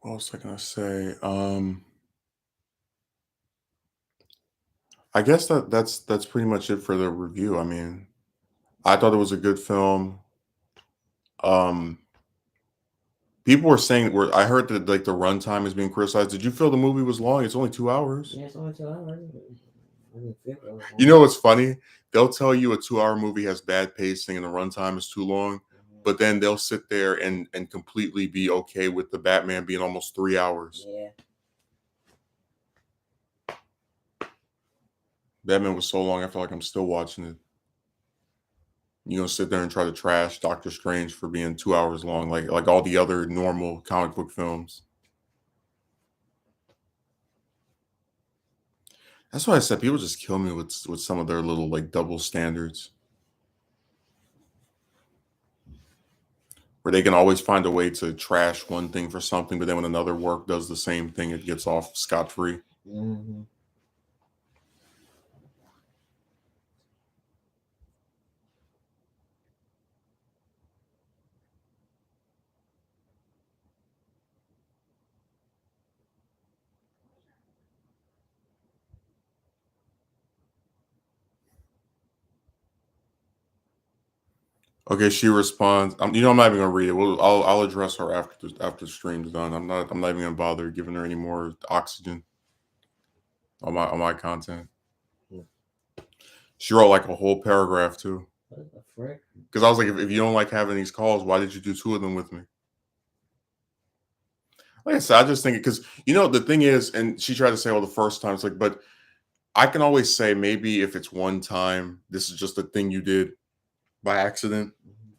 What was I gonna say? I guess that's pretty much it for the review. I mean, I thought it was a good film. Um, People were saying, where I heard that like the runtime is being criticized. Did you feel the movie was long? It's only 2 hours. Yeah, it's only 2 hours. I didn't feel it was You know what's funny? They'll tell you a 2-hour movie has bad pacing and the runtime is too long. but then they'll sit there and completely be okay with the Batman being almost 3 hours. Yeah. Batman was so long, I feel like I'm still watching it. You're gonna sit there and try to trash Doctor Strange for being 2 hours long, like all the other normal comic book films. That's why I said people just kill me with some of their little like double standards, where they can always find a way to trash one thing for something, but then when another work does the same thing, it gets off scot free. Hmm. Okay, she responds. I'm not even gonna read it. I'll address her after the stream's done. I'm not even gonna bother giving her any more oxygen on my content. Yeah. She wrote like a whole paragraph too. What the frick? Because I was like, if you don't like having these calls, why did you do two of them with me? Like I said, I just think because the thing is, and she tried to say, "Oh, the first time." It's like, but I can always say maybe if it's one time, this is just a thing you did by accident. Mhm.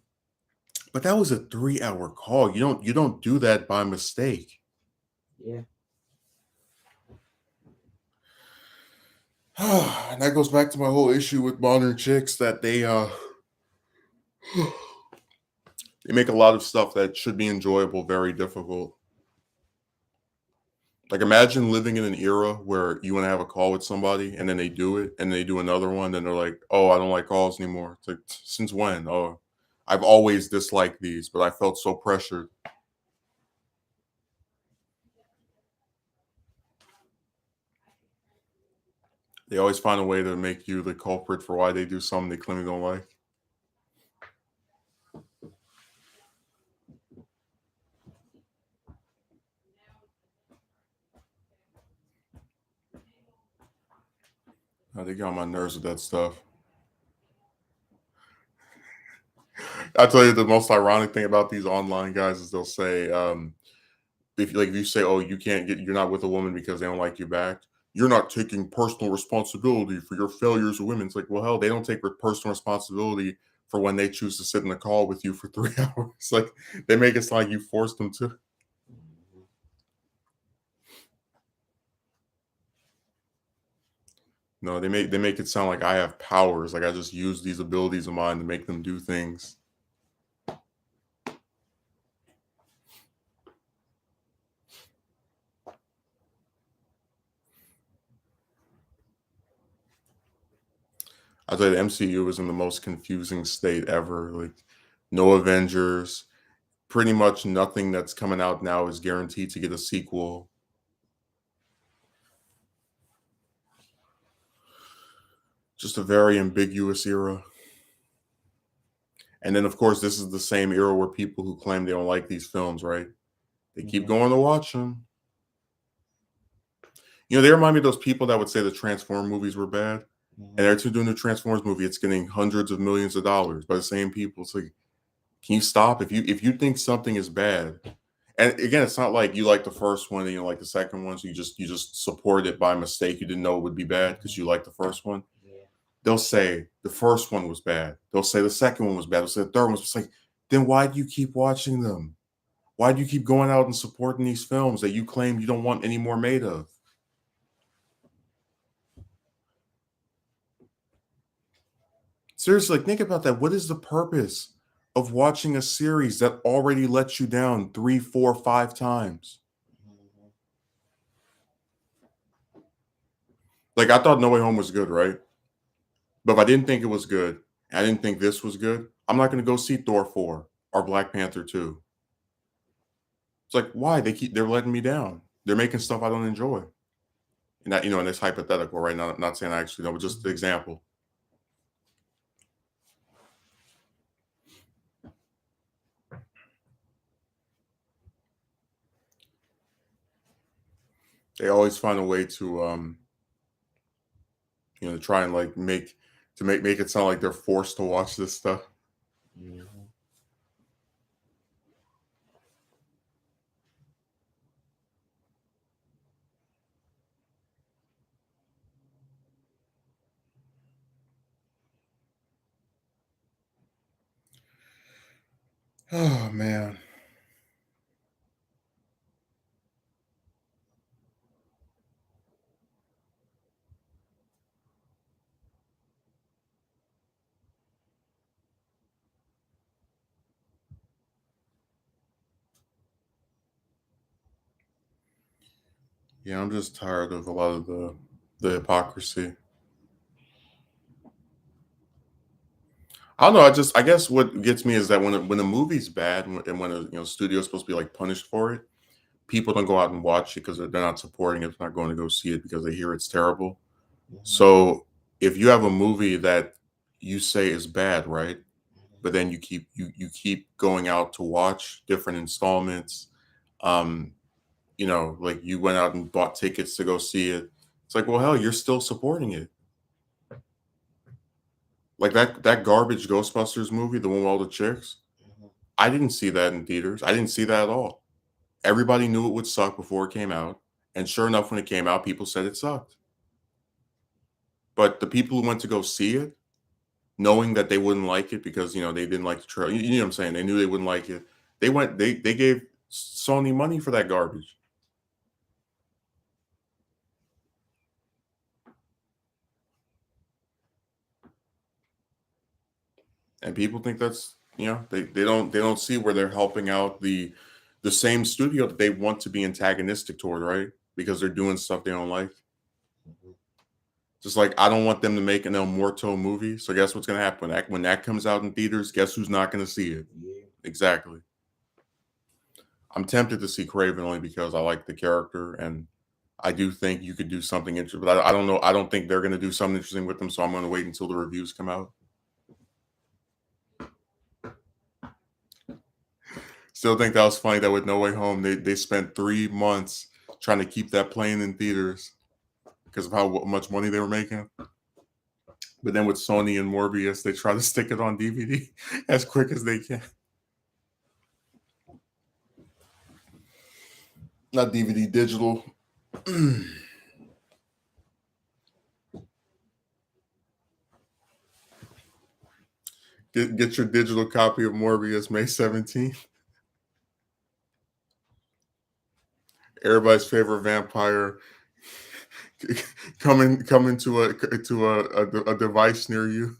But that was a 3 hour call. You don't do that by mistake. Yeah. And that goes back to my whole issue with modern chicks that they make a lot of stuff that should be enjoyable very difficult. Like imagine living in an era where you want to have a call with somebody and then they do it and they do another one, then they're like, "Oh, I don't like calls anymore." It's like, since when? Oh, I've always disliked these, but I felt so pressured. They always find a way to make you the culprit for why they do something they clearly don't like. They get on my nerves with that stuff. I tell you, the most ironic thing about these online guys is they'll say, if you say, "Oh, you're not with a woman because they don't like you back," you're not taking personal responsibility for your failures with women. It's like, well, hell, they don't take personal responsibility for when they choose to sit in a call with you for 3 hours. Like they make it sound like you forced them to. Mhm. No, they make it sound like I have powers. Like I just use these abilities of mine to make them do things. I tell you, the MCU is in the most confusing state ever. Like no Avengers, pretty much nothing that's coming out now is guaranteed to get a sequel. Just a very ambiguous era. And then, of course, this is the same era where people who claim they don't like these films, right? They keep Yeah. going to watch them. They remind me of those people that would say the Transform movies were bad. And Mhm. they're to doing the Transformers movie, it's getting hundreds of millions of dollars by the same people. It's like, can you stop? If you think something is bad, and again, it's not like you like the first one and you don't like the second one, so you just support it by mistake. You didn't know it would be bad because you liked the first one. Yeah. They'll say the first one was bad. They'll say the second one was bad. They'll say the third one was just like, then why do you keep watching them? Why do you keep going out and supporting these films that you claim you don't want any more made of? Seriously, like, think about that. What is the purpose of watching a series that already lets you down three, four, five times? Mhm. Like, I thought No Way Home was good, right? But if I didn't think it was good, I didn't think this was good, I'm not going to go see Thor 4 or Black Panther 2. It's like, why? They're letting me down. They're making stuff I don't enjoy. And that, and it's hypothetical, right? Not saying I actually know, but just the Mhm. example. They always find a way to try and make it sound like they're forced to watch this stuff. Mhm. Oh man. Yeah, I'm just tired of a lot of the hypocrisy. I don't know. I guess what gets me is that when a movie's bad and when a studio's supposed to be like punished for it, people don't go out and watch it because they're not supporting it. They're not going to go see it because they hear it's terrible. Mhm, So if you have a movie that you say is bad, right? mhm, But then you keep going out to watch different installments. Um, like you went out and bought tickets to go see it. It's like, well, hell, you're still supporting it. Like that garbage Ghostbusters movie, the one with all the chicks. mhm. I didn't see that in theaters. I didn't see that at all. Everybody knew it would suck before it came out, and sure enough, when it came out, people said it sucked. But the people who went to go see it, knowing that they wouldn't like it because they didn't like the trailer. You know what I'm saying? They knew they wouldn't like it. They went. They gave Sony money for that garbage, and people think that's they don't see where they're helping out the same studio that they want to be antagonistic toward, right? Because they're doing stuff they don't like. Mhm. Just like I don't want them to make an El Muerto movie. So guess what's gonna happen? When that comes out in theaters, guess who's not gonna see it? Yeah. Exactly. I'm tempted to see Craven only because I like the character and I do think you could do something interesting. But I don't know. I don't think they're gonna do something interesting with them. So I'm gonna wait until the reviews come out. Still think that was funny that with No Way Home, they spent 3 months trying to keep that playing in theaters because of how much money they were making. But then with Sony and Morbius, they try to stick it on DVD as quick as they can. Not DVD, digital. Get your digital copy of Morbius May 17th. Everybody's favorite vampire coming to a device near you.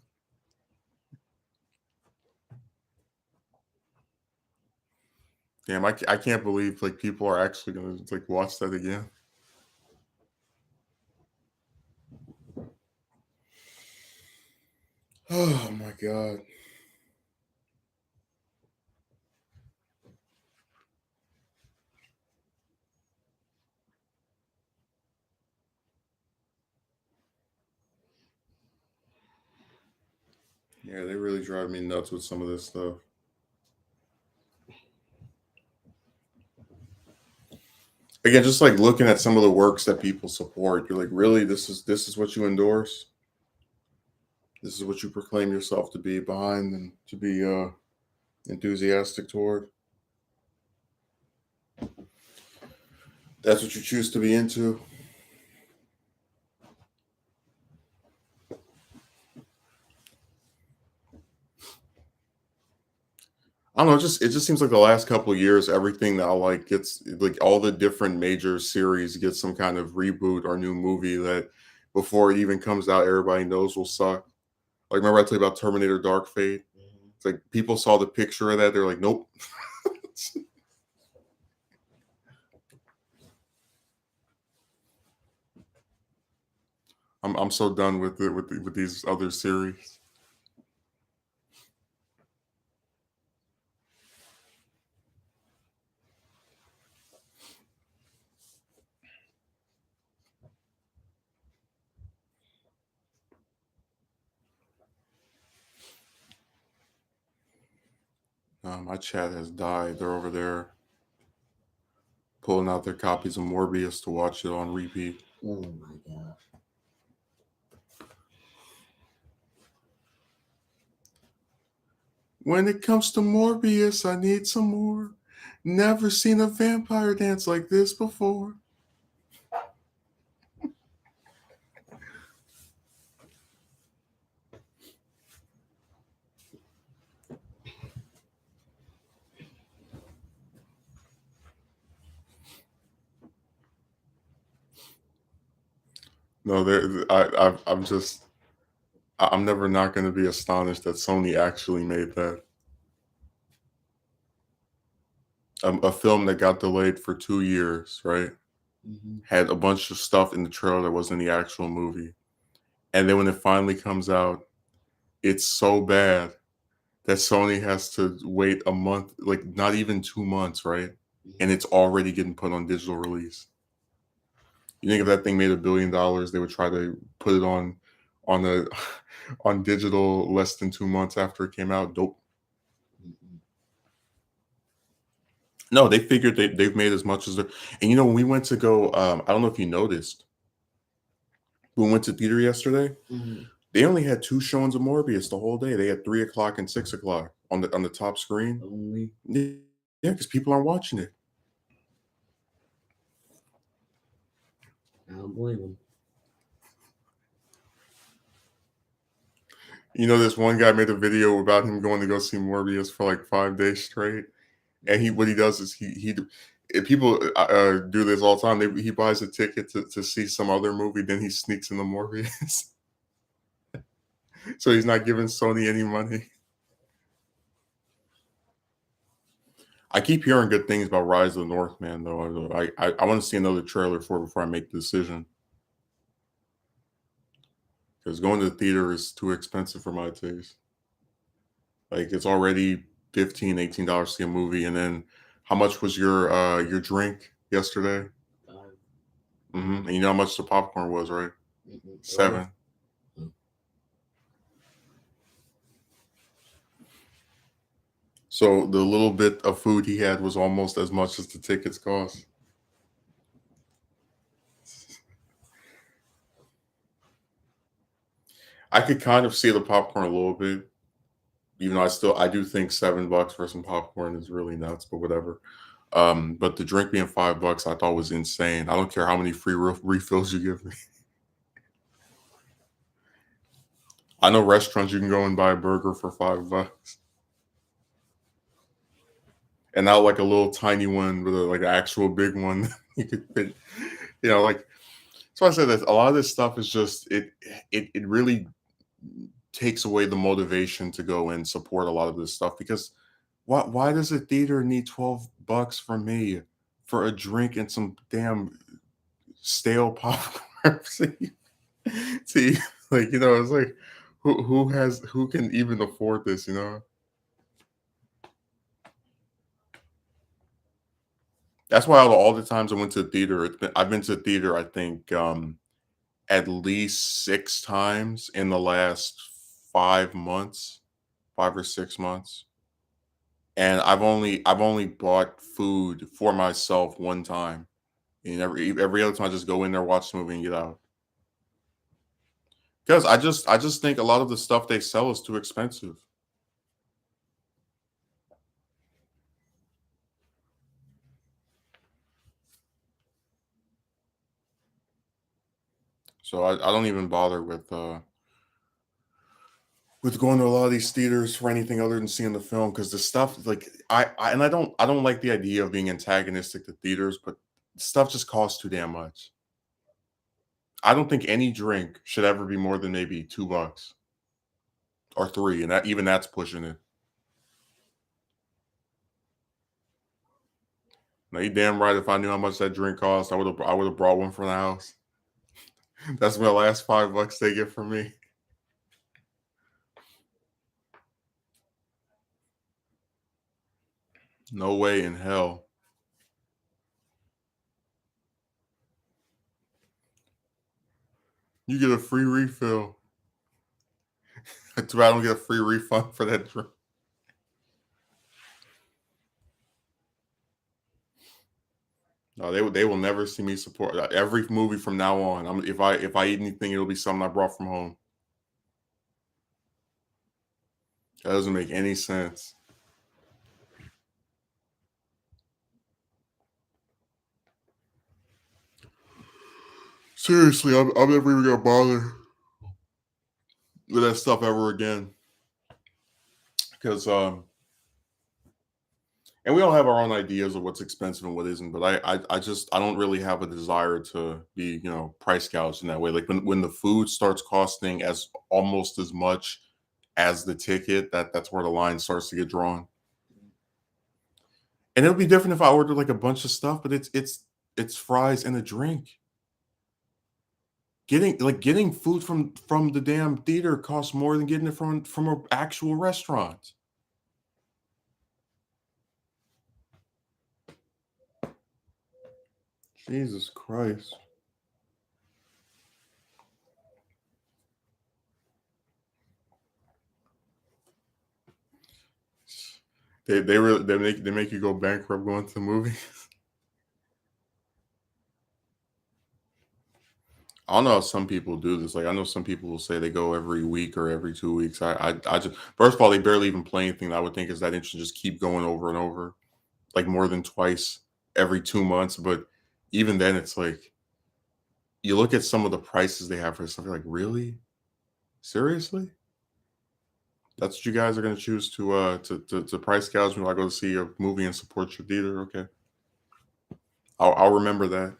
Damn, I can't believe like people are actually gonna like watch that again. Oh my god. Yeah, they really drive me nuts with some of this stuff. Again, just like looking at some of the works that people support, you're like, really, this is what you endorse? This is what you proclaim yourself to be behind and to be enthusiastic toward? That's what you choose to be into? I don't know. It just seems like the last couple of years, everything that I like gets like all the different major series get some kind of reboot or new movie that before it even comes out, everybody knows will suck. Like remember I told you about Terminator Dark Fate? Mhm. It's like people saw the picture of that, they're like, nope. I'm so done with it with these other series. My chat has died. They're over there pulling out their copies of Morbius to watch it on repeat. Oh my gosh. When it comes to Morbius, I need some more. Never seen a vampire dance like this before. No, I'm just I'm never not going to be astonished that Sony actually made that a film that got delayed for 2 years, right? Hmm. Had a bunch of stuff in the trailer that wasn't in the actual movie, and then when it finally comes out, it's so bad that Sony has to wait a month, like not even 2 months, right? And it's already getting put on digital release. You think if that thing made $1 billion, they would try to put it on a on digital less than 2 months after it came out? Dope. Mhm. No, they figured they've made as much as they're. And when we went to go, I don't know if you noticed, we went to theater yesterday. Hmm. They only had 2 showings of Morbius the whole day. They had 3 o'clock and 6 o'clock on the top screen. Only. Yeah, because people aren't watching it. I don't blame them. This one guy made a video about him going to go see Morbius for like 5 days straight, and what he does is if people do this all the time. He buys a ticket to see some other movie, then he sneaks into Morbius, so he's not giving Sony any money. I keep hearing good things about Rise of the Northman, though. I want to see another trailer for it before I make the decision, because going to the theater is too expensive for my taste. Like it's already $15-$18 to see a movie, and then how much was your drink yesterday? And you know how much the popcorn was, right? Mhm. $7. Mm. So the little bit of food he had was almost as much as the tickets cost. I could kind of see the popcorn a little bit, even though I do think $7 for some popcorn is really nuts, but whatever. But the drink being $5, I thought was insane. I don't care how many free refills you give me. I know restaurants you can go and buy a burger for $5, and not like a little tiny one, but like an actual big one. You could fit, like. So I said that a lot of this stuff is just it really takes away the motivation to go and support a lot of this stuff, because why does a theater need $12 from me for a drink and some damn stale popcorn? See, like it's like who can even afford this? That's why all the times I went to the theater, I've been to the theater, I think, at least 6 times in the last 5 months, 5 or 6 months. And I've only bought food for myself one time. And every other time I just go in there, watch the movie, and get out. Because I just think a lot of the stuff they sell is too expensive. So I don't even bother with going to a lot of these theaters for anything other than seeing the film, because the stuff, like, I don't like the idea of being antagonistic to theaters, but stuff just costs too damn much. I don't think any drink should ever be more than maybe $2 or three, and that's pushing it. Now you damn right. If I knew how much that drink cost, I would have brought one from the house. That's my last $5 they get from me. No way in hell. You get a free refill. Too bad I don't get a free refund for that drink. No, they will never see me support every movie from now on. If I eat anything, it'll be something I brought from home. That doesn't make any sense. Seriously, I'm never even gonna bother with that stuff ever again. Because And we all have our own ideas of what's expensive and what isn't, but I don't really have a desire to be, price gouged in that way. Like when the food starts costing as almost as much as the ticket, that's where the line starts to get drawn. And it'll be different if I order like a bunch of stuff, but it's fries and a drink. Getting food from the damn theater costs more than getting it from an actual restaurant. Jesus Christ. They make you go bankrupt going to the movie. I don't know how some people do this. Like I know some people will say they go every week or every 2 weeks. I just first of all they barely even play anything that I would think is that interesting. Just keep going over and over, like more than twice every 2 months. But even then, it's like you look at some of the prices they have for stuff. You're like, really, seriously? That's what you guys are going to choose to price gouge me when I go to see a movie and support your theater? Okay, I'll remember that.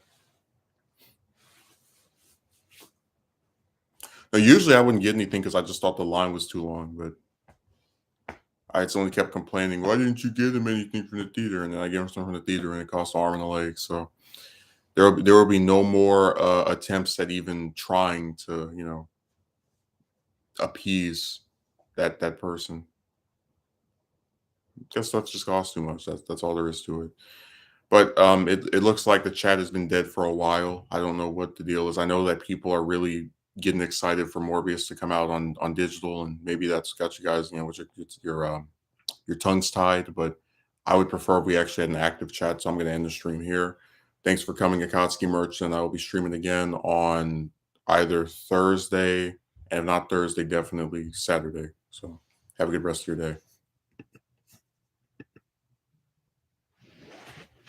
Now, usually I wouldn't get anything because I just thought the line was too long, but I just only kept complaining. Why didn't you get him anything from the theater? And then I gave him something from the theater, and it cost an arm and a leg. So there will be no more attempts at even trying to appease that person. Guess stuff just costs too much. That's all there is to it. But it looks like the chat has been dead for a while. I don't know what the deal is. I know that people are really getting excited for Morbius to come out on digital, and maybe that's got you guys, with your tongues tied. But I would prefer if we actually had an active chat. So I'm going to end the stream here. Thanks for coming, Akatsuki Merchant. I will be streaming again on either Thursday, and if not Thursday, definitely Saturday. So have a good rest of your day.